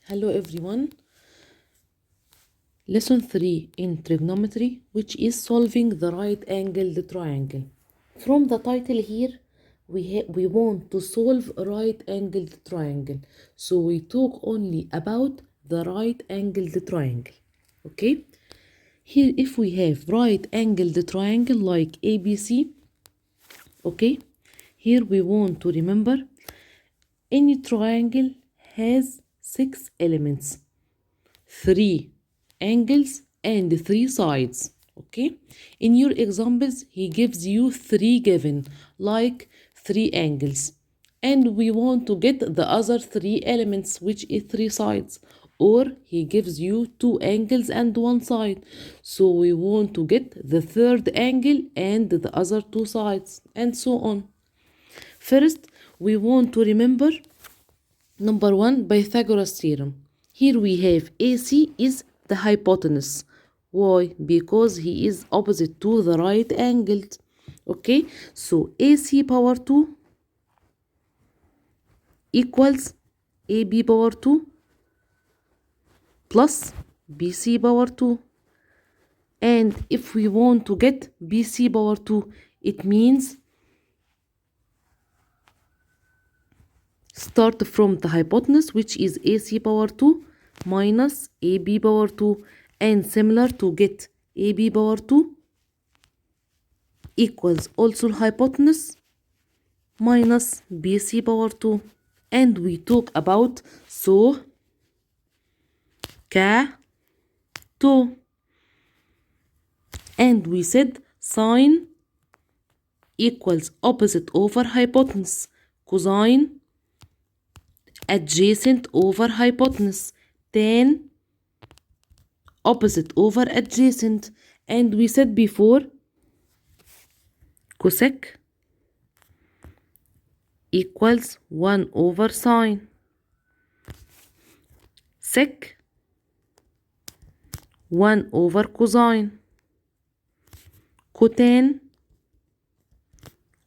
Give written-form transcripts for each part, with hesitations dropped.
Hello everyone. Lesson 3 in trigonometry, which is solving the right-angled triangle. From the title here, we want to solve a right-angled triangle. So we talk only about the right-angled triangle. Okay? Here if we have right-angled triangle like ABC, okay? Here we want to remember any triangle has 6 elements. 3 angles and 3 sides. Okay, in your examples he gives you 3 given, like 3 angles, and we want to get the other 3 elements, which is 3 sides, or he gives you 2 angles and 1 side, so we want to get the third angle and the other 2 sides, and so on. First we want to remember number 1, Pythagoras theorem. Here we have AC is the hypotenuse. Why? Because he is opposite to the right angled. Okay, so AC power 2 equals AB power 2 plus BC power 2. And if we want to get BC power 2, it means start from the hypotenuse, which is AC power 2 minus AB power 2, and similar to get AB power 2 equals also hypotenuse minus BC power 2. And we talk about so K2, and we said sine equals opposite over hypotenuse, cosine adjacent over hypotenuse, tan opposite over adjacent, and we said before cosec equals 1 over sine, sec 1 over cosine, cotan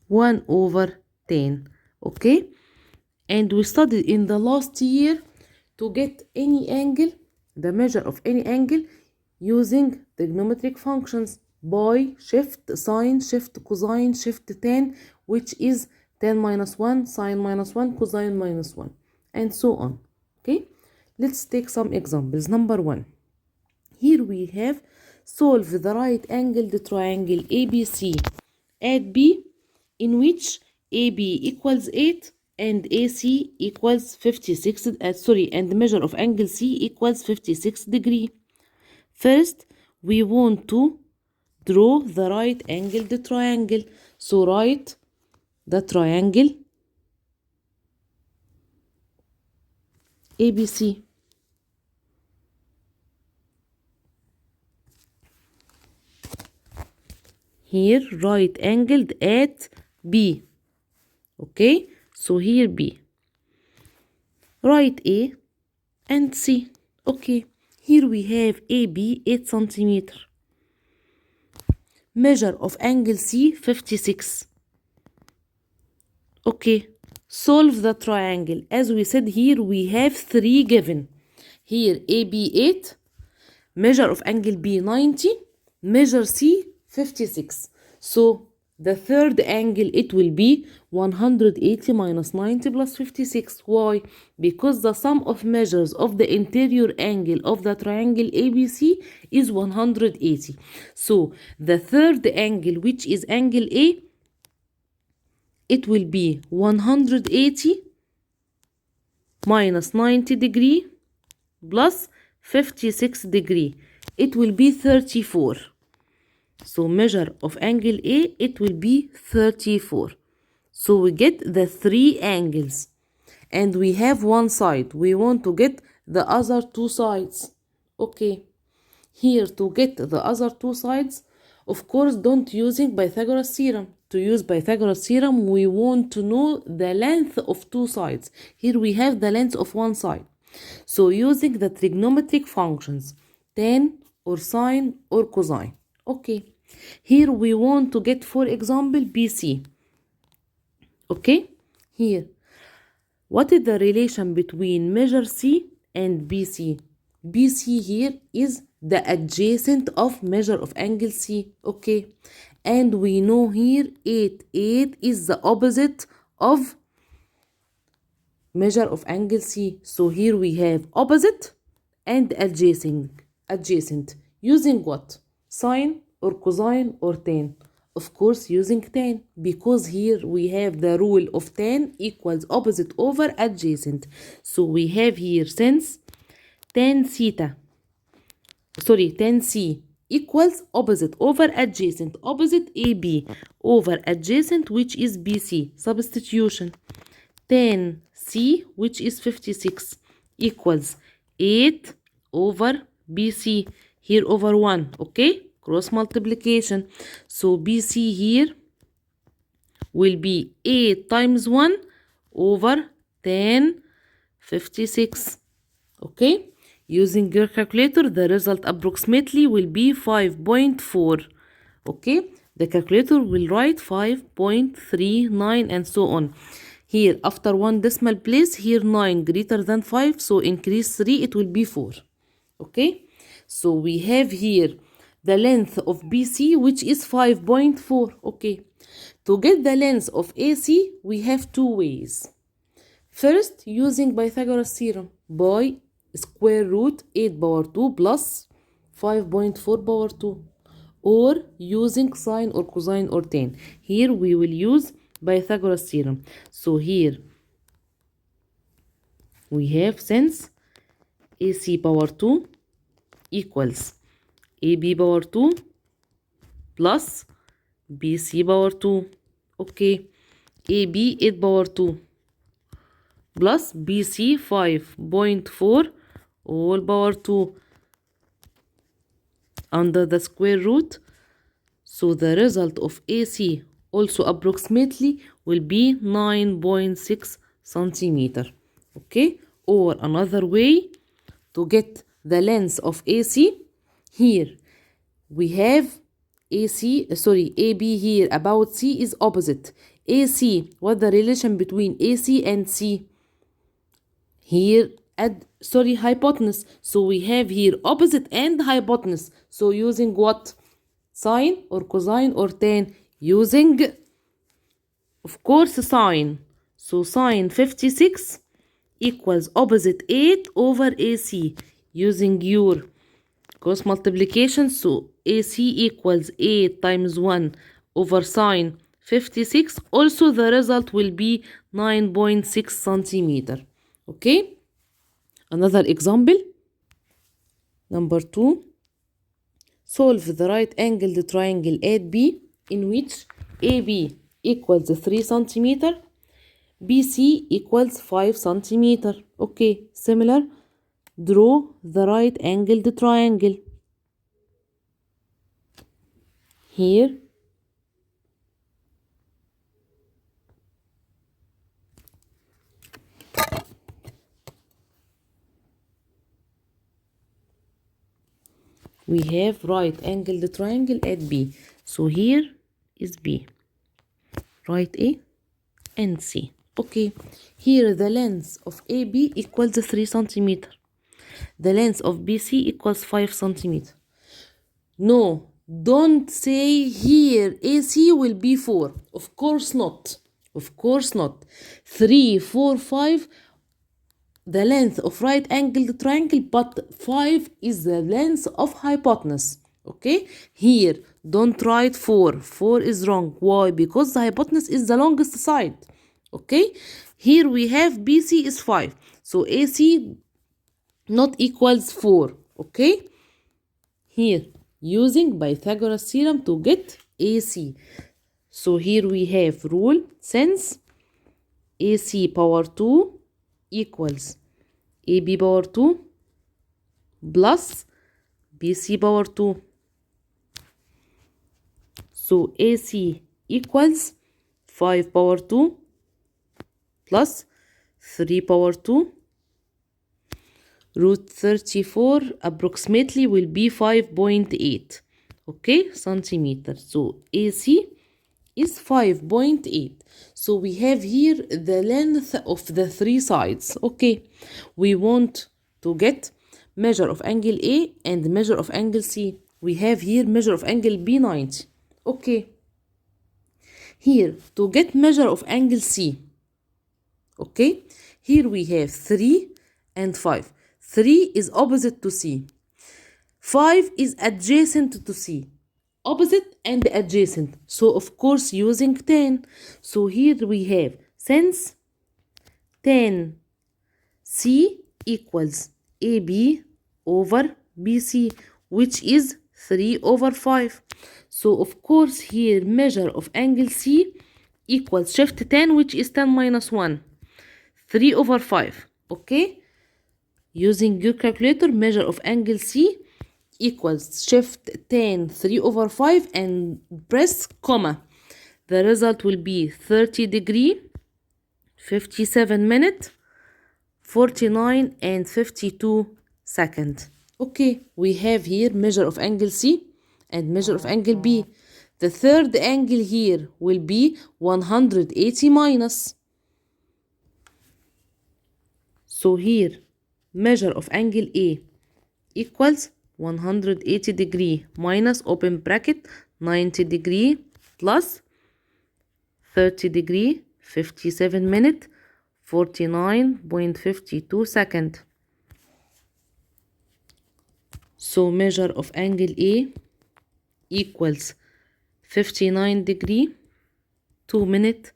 1 over tan. Okay, and we studied in the last year to get any angle, the measure of any angle, using trigonometric functions by shift sine, shift cosine, shift tan, which is tan minus 1, sine minus 1, cosine minus 1, and so on. Okay, let's take some examples. Number 1, here we have solve the right angled triangle ABC at B, in which AB equals 8 and AC equals 56, and the measure of angle C equals 56 degree. First, we want to draw the right angled triangle. So write the triangle ABC. Here right angled at B. Okay, so here B. Write A and C. Okay, here we have AB 8 centimeter. Measure of angle C 56. Okay, solve the triangle. As we said, here we have 3 given. Here AB 8, measure of angle B 90, measure C 56. So the third angle, it will be 180 minus 90 plus 56. Why? Because the sum of measures of the interior angle of the triangle ABC is 180. So the third angle, which is angle A, it will be 180 minus 90 degree plus 56 degree. It will be 34. So measure of angle A, it will be 34. So we get the 3 angles. And we have one side. We want to get the other 2 sides. Okay. Here to get the other 2 sides, of course, don't using Pythagoras theorem. To use Pythagoras theorem, we want to know the length of 2 sides. Here we have the length of one side. So using the trigonometric functions, tan or sine or cosine. Okay, here we want to get, for example, BC. Okay, here, what is the relation between measure C and BC. BC here is the adjacent of measure of angle C, okay? And we know here 8 is the opposite of measure of angle C. So here we have opposite and adjacent. Using what? Sine or cosine or tan? Of course using tan, because here we have the rule of tan equals opposite over adjacent. So we have here since tan C equals opposite over adjacent, opposite AB over adjacent, which is BC. Substitution. Tan C, which is 56, equals 8 over BC, here over 1, okay? Cross multiplication. So BC here will be 8 times 1 over tan 56, okay? Using your calculator, the result approximately will be 5.4, okay? The calculator will write 5.39 and so on. Here, after one decimal place, here 9 greater than 5, so increase 3, it will be 4, okay? So we have here the length of BC, which is 5.4, okay? To get the length of AC, we have two ways. First, using Pythagoras Theorem by square root 8 power 2 plus 5.4 power 2, or using sine or cosine or tan. Here we will use Pythagoras Theorem. So here we have since AC power 2 equals AB power 2 plus BC power 2, okay? AB 8 power 2 plus BC 5.4 all power 2 under the square root. So the result of AC also approximately will be 9.6 centimeter, okay? Or another way to get the length of AC, here we have AB here about C is opposite. AC, what the relation between AC and C? Here hypotenuse. So we have here opposite and hypotenuse. So using what? Sine or cosine or tan? Using, of course, sine. So sine 56 equals opposite 8 over AC. Using your cross multiplication, so AC equals 8 times 1 over sine 56. Also the result will be 9.6 centimeter. Okay? Another example. Number 2. Solve the right angled triangle AB in which AB equals 3 centimeter, BC equals 5 centimeter. Okay, similar. Draw the right angled triangle. Here we have right angled triangle at B. So here is B, right A and C. Okay, here the length of AB equals 3 centimeter. The length of BC equals 5 centimeter. No, don't say here AC will be 4. Of course not. Of course not. 3, 4, 5, the length of right angled triangle, but 5 is the length of hypotenuse. Okay? Here, don't write 4. 4 is wrong. Why? Because the hypotenuse is the longest side. Okay? Here we have BC is 5. So AC not equals 4. Okay? Here, using Pythagoras theorem to get AC. So here we have rule since AC power 2 equals AB power 2 plus BC power 2. So AC equals 5 power 2 plus 3 power 2. Root 34 approximately will be 5.8. Okay, centimeter. So AC is 5.8. So we have here the length of the three sides. Okay, we want to get measure of angle A and measure of angle C. We have here measure of angle B 90. Okay. Here, to get measure of angle C. Okay. Here we have 3 and 5. 3 is opposite to C. 5 is adjacent to C. Opposite and adjacent. So, of course, using tan. So, here we have since tan C equals AB over BC, which is 3 over 5. So, of course, here measure of angle C equals shift tan, which is tan minus 1. 3 over 5. Okay? Using your calculator, measure of angle C equals shift tan 3 over 5 and press comma. The result will be 30 degree, 57 minute, 49 and 52 second. Okay, we have here measure of angle C and measure of angle B. The third angle here will be 180 minus. So here measure of angle A equals 180 degree minus open bracket 90 degree plus 30 degree 57 minute 49.52 second. So measure of angle A equals 59 degree 2 minute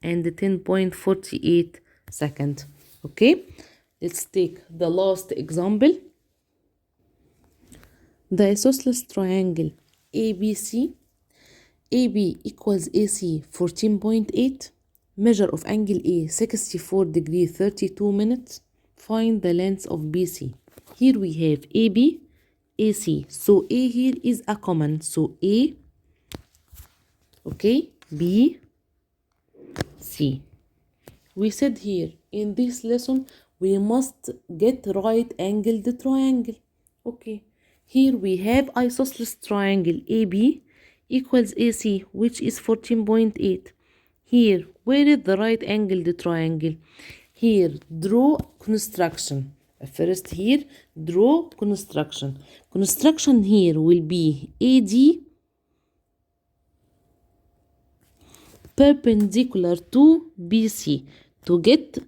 and 10.48 second. Okay, let's take the last example. The isosceles triangle ABC, AB equals AC 14.8, measure of angle A 64 degree 32 minutes, find the length of BC. Here we have AB, AC, so A here is a common, so A, okay, B, C. We said here in this lesson we must get right angled triangle. Okay. Here we have isosceles triangle AB equals AC, which is 14.8. Here, where is the right angled triangle? Here, draw construction. First here, draw construction. Construction here will be AD perpendicular to BC to get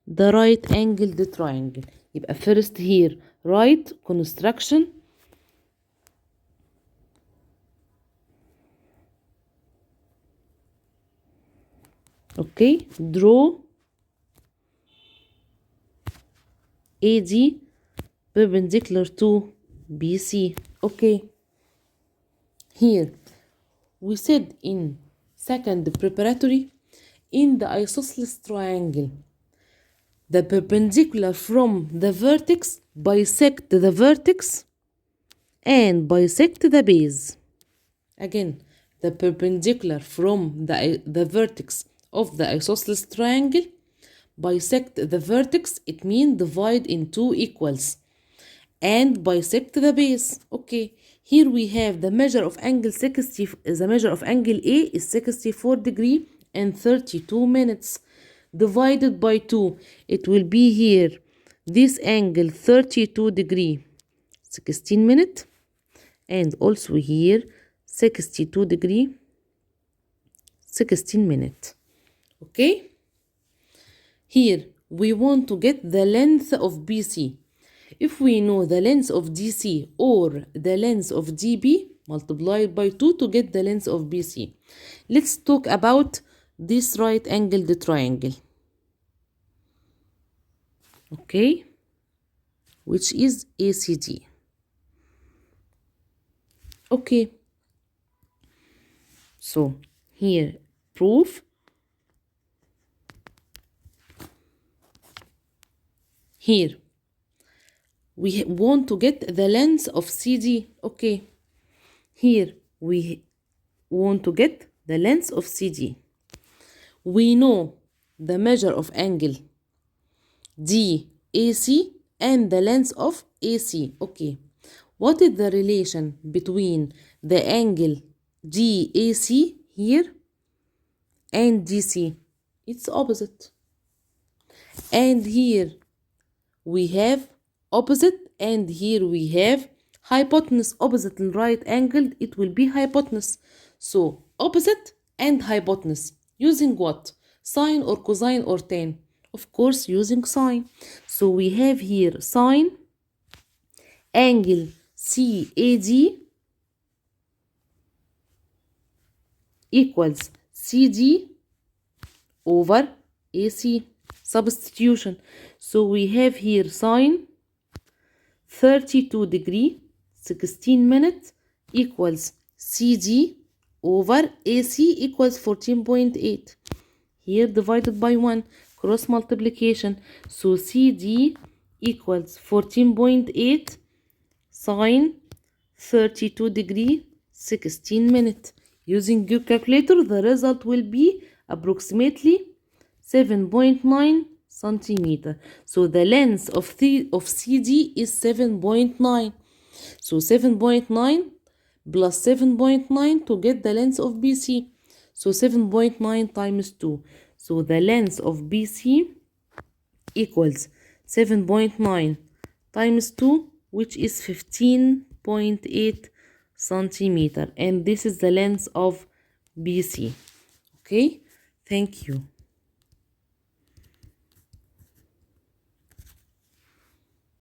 the right angled triangle. يبقى first here, right construction. Okay, draw AD perpendicular to BC. Okay, here we said in second preparatory, in the isosceles triangle, the perpendicular from the vertex bisect the vertex and bisect the base. Again, the perpendicular from the vertex of the isosceles triangle bisect the vertex, it means divide in two equals, and bisect the base. Okay, here we have the measure of angle 60, the measure of angle A is 64 degree and 32 minutes divided by 2. It will be here this angle 32 degree 16 minute, and also here 62 degree 16 minute. Okay, here we want to get the length of BC. If we know the length of DC or the length of DB, multiply by 2 to get the length of BC. Let's talk about this right angled triangle. Okay, which is ACD. Okay, so here proof. Here we want to get the length of CD. Okay, here we want to get the length of CD. We know the measure of angle DAC and the length of AC. Okay, what is the relation between the angle DAC here and DC? It's opposite. And here we have opposite, and here we have hypotenuse. Opposite and right angled, it will be hypotenuse. So opposite and hypotenuse, using what? Sine or cosine or tan? Of course, using sine. So we have here sine angle CAD equals CD over AC. Substitution. So we have here sine 32 degree 16 minutes equals CD over AC equals 14.8. Here divided by 1, cross multiplication. So CD equals 14.8 sine 32 degree 16 minutes. Using your calculator, the result will be approximately 7.9 centimeter. So the length of CD is 7.9. So 7.9 plus 7.9 to get the length of BC. So 7.9 times 2. So the length of BC equals 7.9 times 2, which is 15.8 centimeter. And this is the length of BC. Okay, thank you.